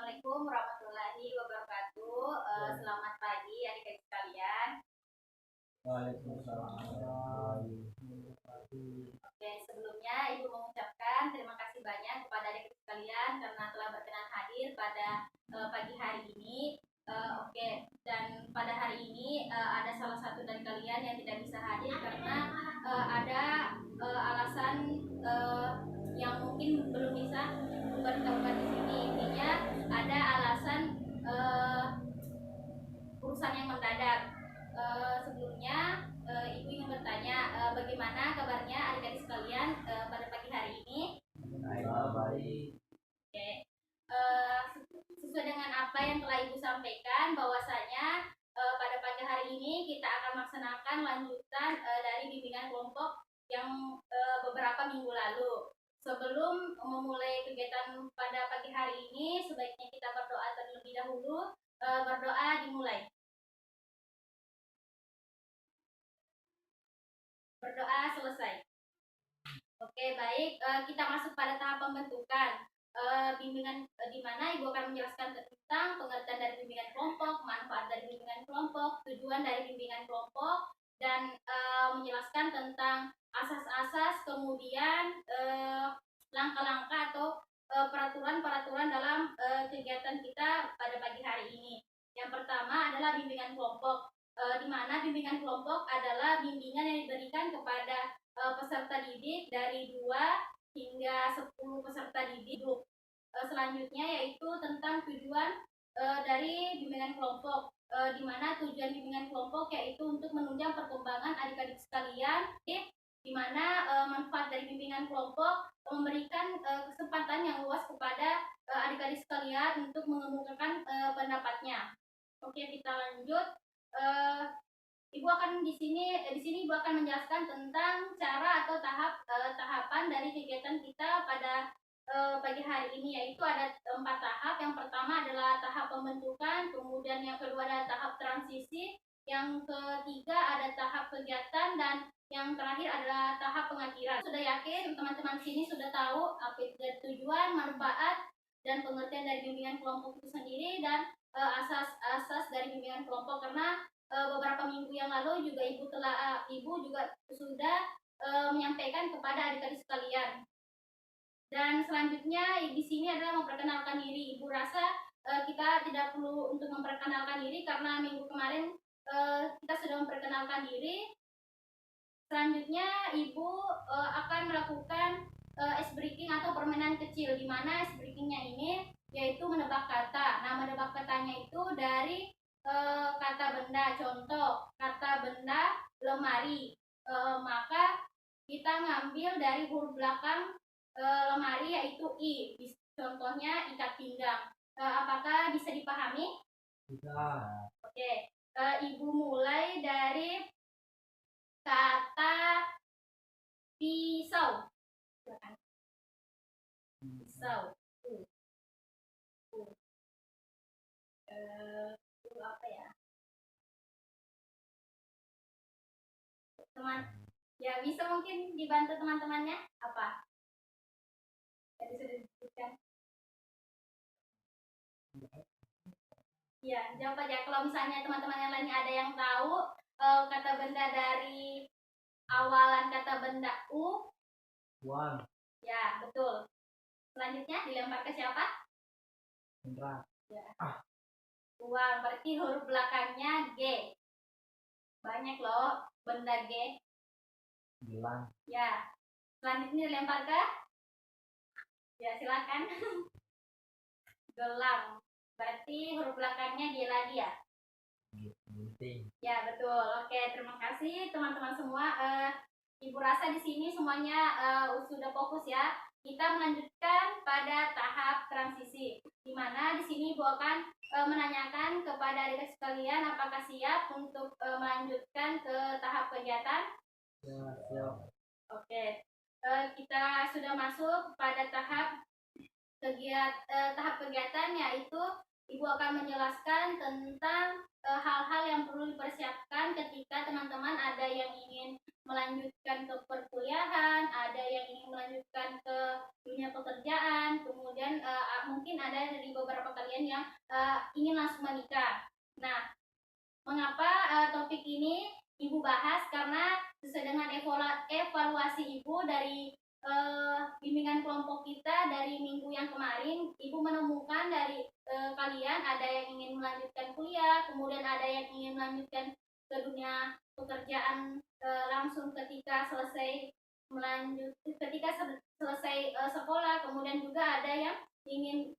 Assalamualaikum warahmatullahi wabarakatuh. Selamat pagi adik-adik sekalian. Waalaikumsalam warahmatullahi wabarakatuh. Oke, sebelumnya Ibu mengucapkan terima kasih banyak kepada adik-adik sekalian karena telah berkenan hadir pada pagi hari ini. Oke, dan pada hari ini ada salah satu dari kalian yang tidak bisa hadir karena ada alasan yang mungkin belum bisa bertemu di sini. Intinya ada alasan urusan yang mendadak. Sebelumnya Ibu ingin bertanya bagaimana kabarnya adik-adik sekalian pada pagi hari ini? Baik. Oke. Sesuai dengan apa yang telah Ibu sampaikan bahwasanya pada pagi hari ini kita akan melaksanakan lanjutan dari bimbingan kelompok yang beberapa minggu lalu. Sebelum memulai kegiatan pada pagi hari ini, sebaiknya kita berdoa terlebih dahulu. Berdoa dimulai. Berdoa selesai. Oke, baik. Kita masuk pada tahap pembentukan bimbingan, di mana Ibu akan menjelaskan tentang pengertian dari bimbingan kelompok, manfaat dari bimbingan kelompok, tujuan dari bimbingan kelompok, dan menjelaskan tentang asas-asas, kemudian langkah-langkah atau peraturan-peraturan dalam kegiatan kita pada pagi hari ini. Yang pertama adalah bimbingan kelompok, di mana bimbingan kelompok adalah bimbingan yang diberikan kepada peserta didik dari 2 hingga 10 peserta didik. Selanjutnya yaitu tentang tujuan dari bimbingan kelompok, di mana tujuan bimbingan kelompok yaitu untuk menunjang perkembangan adik-adik sekalian, di mana manfaat dari bimbingan kelompok memberikan kesempatan yang luas kepada adik-adik sekalian untuk mengemukakan pendapatnya. Oke, kita lanjut. Ibu akan di sini Ibu akan menjelaskan tentang cara atau tahapan dari kegiatan kita pada pagi hari ini, yaitu ada 4 tahap. Yang pertama adalah tahap pembentukan, kemudian yang kedua adalah tahap transisi, yang ketiga ada tahap kegiatan, dan yang terakhir adalah tahap pengakhiran. Sudah yakin teman-teman sini sudah tahu apa itu tujuan, manfaat, dan pengertian dari bimbingan kelompok itu sendiri, dan asas-asas dari bimbingan kelompok, karena beberapa minggu yang lalu juga Ibu juga sudah menyampaikan kepada adik-adik sekalian. Dan selanjutnya di sini adalah memperkenalkan diri. Ibu rasa kita tidak perlu untuk memperkenalkan diri karena minggu kemarin kita sudah memperkenalkan diri. Selanjutnya Ibu akan melakukan ice breaking atau permainan kecil, di mana ice breakingnya ini yaitu menebak kata. Nah, menebak katanya itu dari kata benda. Contoh, kata benda lemari. Maka kita ngambil dari huruf belakang lemari yaitu I. Contohnya ikat pinggang. Apakah bisa dipahami? Bisa. Oke. Ibu mulai dari kata pisau. Pisau. Apa ya? Teman, ya bisa mungkin dibantu teman-temannya. Apa? Tadi sudah disebutkan. Ya, jawab aja. Kalau misalnya teman-teman yang lainnya ada yang tahu kata benda dari awalan kata benda U. Uang. Ya, betul. Selanjutnya dilempar ke siapa? Indra. Ya. Uang, berarti huruf belakangnya G. Banyak loh benda G. Gelang. Ya. Selanjutnya dilempar ke? Ya, silakan. Gelang. Berarti huruf belakangnya G lagi ya? Gunting. Ya, betul. Oke, terima kasih teman-teman semua. Ibu rasa di sini semuanya sudah fokus ya. Kita melanjutkan pada tahap transisi, di mana di sini Ibu akan menanyakan kepada adik sekalian apakah siap untuk melanjutkan ke tahap kegiatan. Ya, siap. Oke, kita sudah masuk pada tahap kegiatan, yaitu Ibu akan menjelaskan tentang hal-hal yang perlu dipersiapkan ketika teman-teman ada yang ingin melanjutkan ke perkuliahan, ada yang ingin melanjutkan ke dunia pekerjaan, kemudian mungkin ada dari beberapa kalian yang ingin langsung menikah. Nah, mengapa topik ini Ibu bahas? Karena sesuai dengan evaluasi Ibu dari bimbingan kelompok kita dari minggu yang kemarin, Ibu menemukan dari kalian ada yang ingin melanjutkan kuliah, kemudian ada yang ingin melanjutkan ke dunia pekerjaan langsung ketika selesai sekolah, kemudian juga ada yang ingin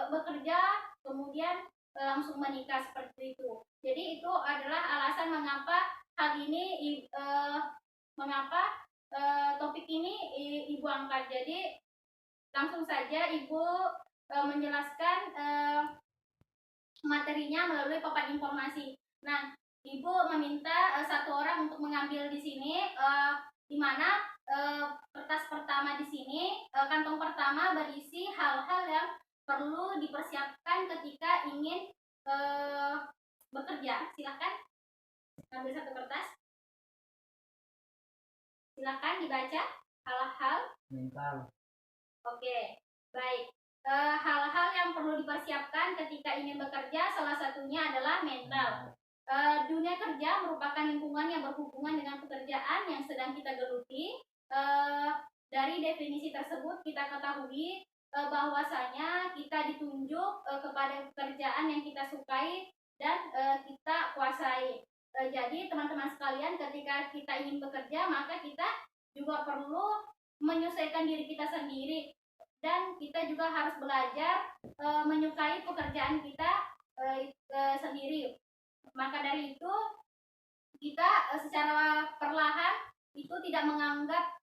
bekerja kemudian langsung menikah seperti itu. Jadi itu adalah alasan mengapa hal ini mengapa topik ini Ibu angkat. Jadi langsung saja Ibu menjelaskan materinya melalui papan informasi. Nah, Ibu meminta satu orang untuk mengambil di sini, di mana kertas pertama di sini, kantong pertama berisi hal-hal yang perlu dipersiapkan ketika ingin bekerja. Silahkan ambil satu kertas. Silahkan dibaca hal-hal mental. Oke, baik. Hal-hal yang perlu dipersiapkan ketika ingin bekerja salah satunya adalah mental. Dunia kerja merupakan lingkungan yang berhubungan dengan pekerjaan yang sedang kita geluti. Dari definisi tersebut kita ketahui bahwasanya kita ditunjuk kepada pekerjaan yang kita sukai dan kita kuasai. Jadi teman-teman sekalian, ketika kita ingin bekerja maka kita juga perlu menyesuaikan diri kita sendiri, dan kita juga harus belajar menyukai pekerjaan kita sendiri. Maka dari itu kita secara perlahan itu tidak menganggap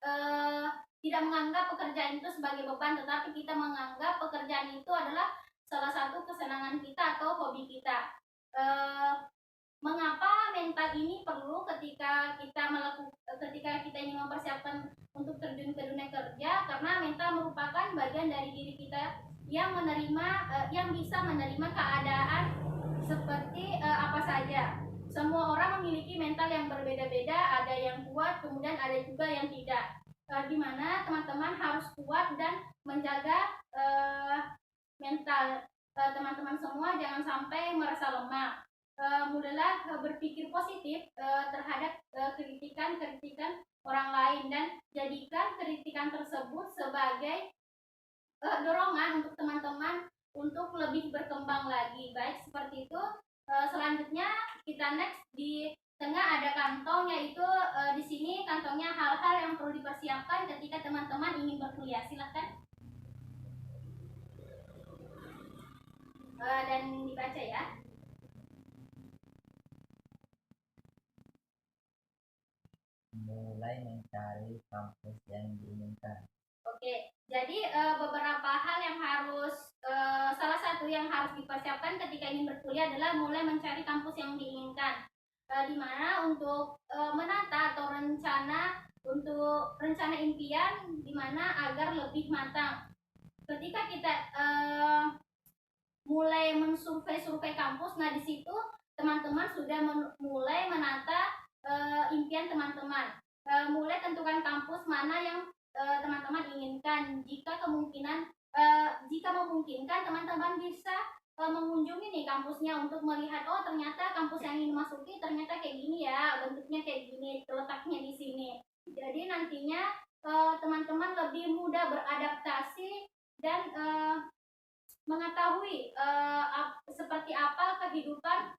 pekerjaan itu sebagai beban, tetapi kita menganggap pekerjaan itu adalah salah satu kesenangan kita atau hobi kita. Mengapa mental ini perlu ketika kita ingin mempersiapkan untuk terjun ke dunia kerja? Karena mental merupakan bagian dari diri kita yang bisa menerima keadaan seperti apa saja. Semua orang memiliki mental yang berbeda-beda, ada yang kuat, kemudian ada juga yang tidak. Di mana teman-teman harus kuat dan menjaga mental teman-teman semua, jangan sampai merasa lemah. Mulailah berpikir positif terhadap kritikan orang lain, dan jadikan kritikan tersebut sebagai dorongan untuk teman-teman untuk lebih berkembang lagi. Baik, seperti itu. Selanjutnya kita next di tengah ada kantong, yaitu di sini kantongnya hal-hal yang perlu dipersiapkan ketika teman-teman ingin berkuliah. Silakan dan dibaca ya. Mulai mencari kampus yang diinginkan. Oke, jadi beberapa hal yang harus salah satu yang harus dipersiapkan ketika ingin berkuliah adalah mulai mencari kampus yang diinginkan. Di mana untuk menata atau rencana impian, di mana agar lebih matang. Ketika kita mulai mensurvei kampus, nah di situ teman-teman sudah mulai menata impian teman-teman. Mulai tentukan kampus mana yang teman-teman inginkan. Jika memungkinkan, teman-teman bisa mengunjungi nih kampusnya untuk melihat, oh ternyata kampus yang ingin masuki ternyata kayak gini ya, bentuknya kayak gini, letaknya di sini. Jadi nantinya teman-teman lebih mudah beradaptasi dan mengetahui seperti apa kehidupan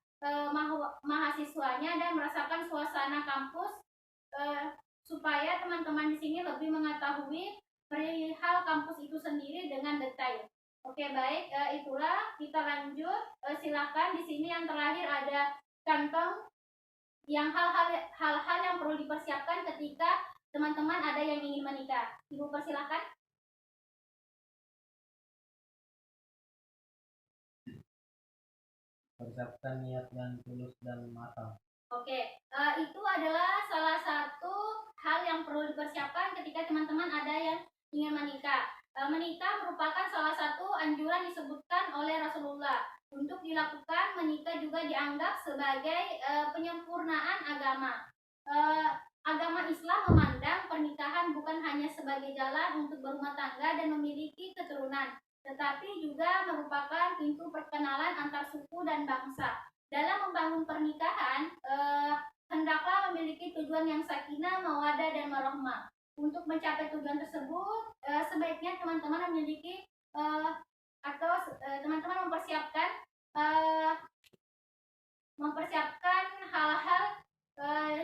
mahasiswanya dan merasakan suasana kampus, supaya teman-teman di sini lebih mengetahui perihal kampus itu sendiri dengan detail. Oke, baik, itulah kita lanjut. Silakan di sini yang terakhir ada kantong yang hal-hal yang perlu dipersiapkan ketika teman-teman ada yang ingin menikah. Ibu persilahkan. Persiapkan niat yang tulus dan matang. Oke, itu adalah salah satu hal yang perlu dipersiapkan ketika teman-teman ada yang ingin menikah. Menikah merupakan salah satu anjuran disebutkan oleh Rasulullah. Untuk dilakukan, menikah juga dianggap sebagai penyempurnaan agama. Agama Islam memandang pernikahan bukan hanya sebagai jalan untuk berumah tangga dan memiliki keturunan, tetapi juga merupakan pintu perkenalan antar suku dan bangsa. Dalam membangun pernikahan, hendaklah memiliki tujuan yang sakinah, mawadah, dan warahmah. Untuk mencapai tujuan tersebut, sebaiknya teman-teman memiliki teman-teman mempersiapkan hal-hal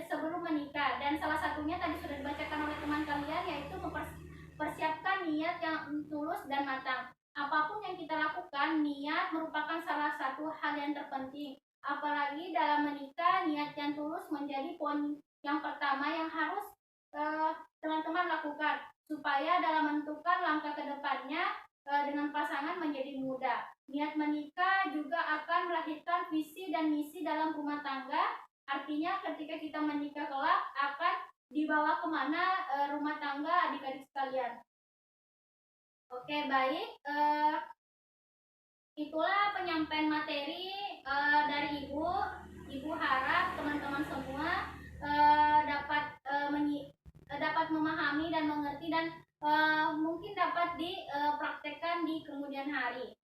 sebelum menikah, dan salah satunya tadi sudah dibacakan oleh teman kalian, yaitu mempersiapkan niat yang tulus dan matang. Apapun yang kita lakukan, niat merupakan salah satu hal yang terpenting. Apalagi dalam menikah, niat yang tulus menjadi poin yang pertama yang harus teman-teman lakukan supaya dalam menentukan langkah ke depannya dengan pasangan menjadi mudah. Niat menikah juga akan melahirkan visi dan misi dalam rumah tangga. Artinya ketika kita menikah kelak akan dibawa kemana rumah tangga adik-adik sekalian. Oke, baik. Itulah penyampaian materi dari Ibu. Ibu harap teman-teman semua dapat memahami dan mengerti, dan mungkin dapat dipraktekkan di kemudian hari.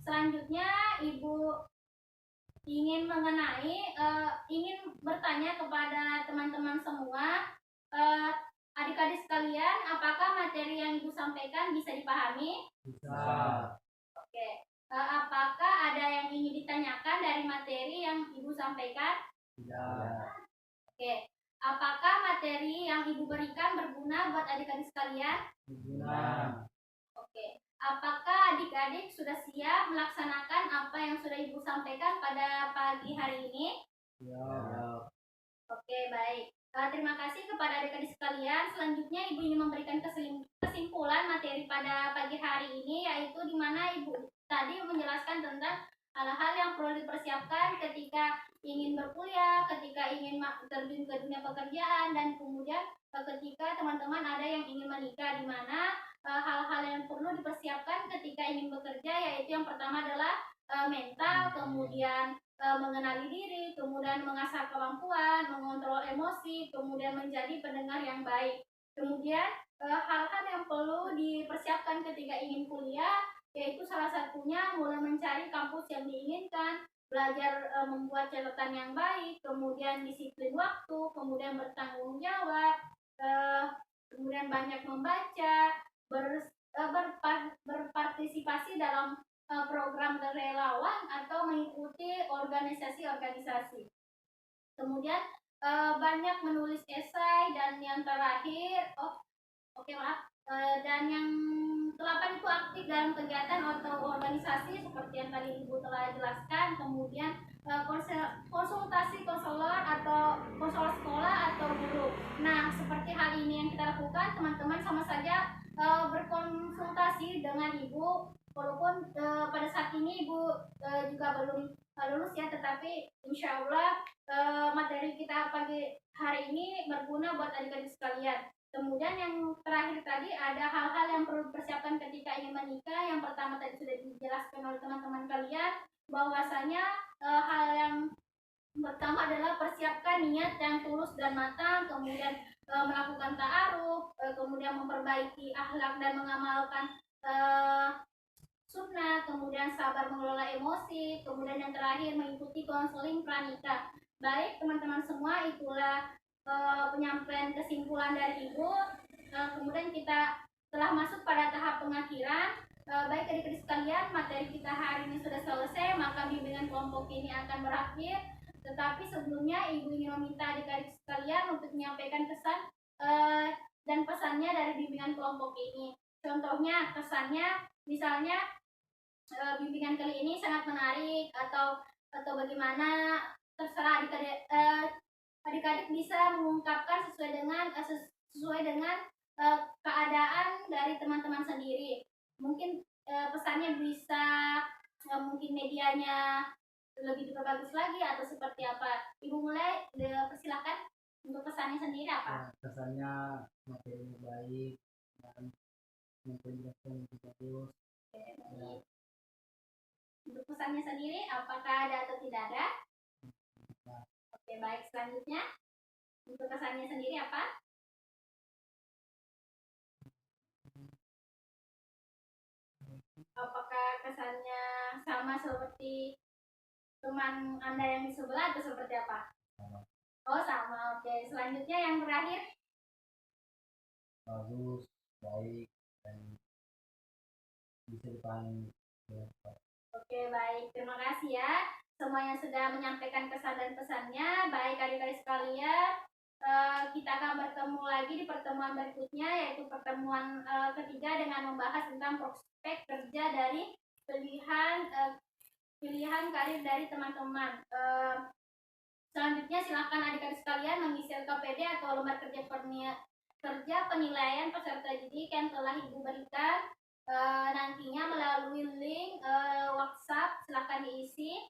Selanjutnya Ibu ingin bertanya kepada teman-teman semua, adik-adik sekalian, apakah materi yang Ibu sampaikan bisa dipahami? Bisa. Oke. Apakah ada yang ingin ditanyakan dari materi yang Ibu sampaikan? Tidak. Oke. Apakah materi yang Ibu berikan berguna buat adik-adik sekalian? Berguna. Oke. Apakah adik-adik sudah siap melaksanakan apa yang sudah Ibu sampaikan pada pagi hari ini? Ya. Oke, baik. Terima kasih kepada adik-adik sekalian. Selanjutnya Ibu ingin memberikan kesimpulan materi pada pagi hari ini, yaitu di mana Ibu tadi menjelaskan tentang hal-hal yang perlu dipersiapkan ketika ingin berkuliah, ketika ingin terjun ke dunia pekerjaan, dan kemudian ketika teman-teman ada yang ingin menikah, di mana hal-hal yang perlu dipersiapkan ketika ingin bekerja, yaitu yang pertama adalah mental, kemudian mengenali diri, kemudian mengasah kemampuan, mengontrol emosi, kemudian menjadi pendengar yang baik. Kemudian hal-hal yang perlu dipersiapkan ketika ingin kuliah, yaitu salah satunya mulai mencari kampus yang diinginkan, belajar membuat catatan yang baik, kemudian disiplin waktu, kemudian bertanggung jawab, kemudian banyak membaca, berpartisipasi dalam program relawan atau mengikuti organisasi-organisasi. Kemudian banyak menulis esai, dan yang terakhir dan yang ke-8 itu aktif dalam kegiatan atau organisasi seperti yang tadi Ibu telah jelaskan. Kemudian konsultasi konselor atau konselor sekolah atau guru. Nah, seperti hal ini yang kita lakukan, teman-teman sama saja berkonsultasi dengan Ibu, walaupun pada saat ini Ibu juga belum lulus ya, tetapi insya Allah materi kita pagi hari ini berguna buat adik-adik sekalian. Kemudian yang terakhir tadi ada hal-hal yang perlu dipersiapkan ketika ingin menikah. Yang pertama tadi sudah dijelaskan oleh teman-teman kalian, bahwasanya hal yang pertama adalah persiapkan niat yang tulus dan matang, kemudian melakukan ta'aruf, kemudian memperbaiki akhlak dan mengamalkan sunnah, kemudian sabar mengelola emosi, kemudian yang terakhir mengikuti konseling pranikah. Baik teman-teman semua, itulah penyampaian kesimpulan dari Ibu. Kemudian kita telah masuk pada tahap pengakhiran. Baik adik-adik sekalian, materi kita hari ini sudah selesai, maka bimbingan kelompok ini akan berakhir. Tetapi sebelumnya Ibu ingin meminta adik-adik sekalian untuk menyampaikan kesan dan pesannya dari bimbingan kelompok ini. Contohnya, kesannya misalnya bimbingan kali ini sangat menarik, atau bagaimana, terserah adik-adik bisa mengungkapkan sesuai dengan keadaan dari teman-teman sendiri. Mungkin pesannya bisa mungkin medianya lebih diperbagus lagi atau seperti apa. Ibu mulai, persilakan untuk pesannya sendiri apa? Kesannya materinya baik dan menjelaskan lebih bagus. Untuk pesannya sendiri, apakah ada atau tidak ada? Oke, baik. Selanjutnya, untuk pesannya sendiri apa? apakah kesannya sama seperti teman Anda yang di sebelah atau seperti apa? Oh, sama. Oke, selanjutnya yang terakhir. Bagus, baik, dan bisa dipahami dengan baik. Oke, baik. Terima kasih ya. Semuanya sudah menyampaikan pesan dan pesannya. Baik adik-adik sekalian, kita akan bertemu lagi di pertemuan berikutnya, yaitu pertemuan ketiga dengan membahas tentang prospek kerja dari pilihan karir dari teman-teman. Selanjutnya silakan adik-adik sekalian mengisi LKPD atau lembar kerja penilaian peserta didik yang telah Ibu berikan nantinya melalui link WhatsApp. Silakan diisi.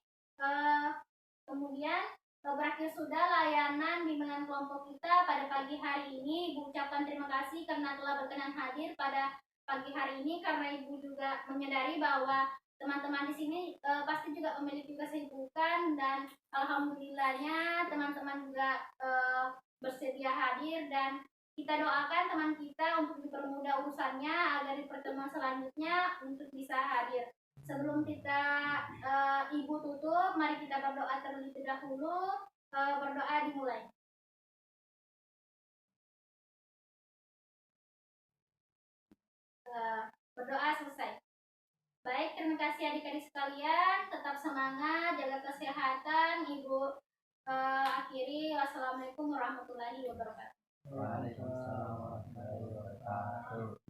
Kemudian berakhir sudah layanan bimbingan kelompok kita pada pagi hari ini. Ibu ucapkan terima kasih karena telah berkenan hadir pada pagi hari ini, karena Ibu juga menyadari bahwa teman-teman di sini pasti juga memiliki kesibukan, dan alhamdulillahnya teman-teman juga bersedia hadir, dan kita doakan teman kita untuk dipermudah urusannya agar di pertemuan selanjutnya untuk bisa hadir. Sebelum kita Ibu tutup, mari kita berdoa terlebih dahulu. Berdoa dimulai. Berdoa selesai. Baik, terima kasih adik-adik sekalian. Tetap semangat, jaga kesehatan. Ibu akhiri. Wassalamualaikum warahmatullahi wabarakatuh. Waalaikumsalam warahmatullahi wabarakatuh.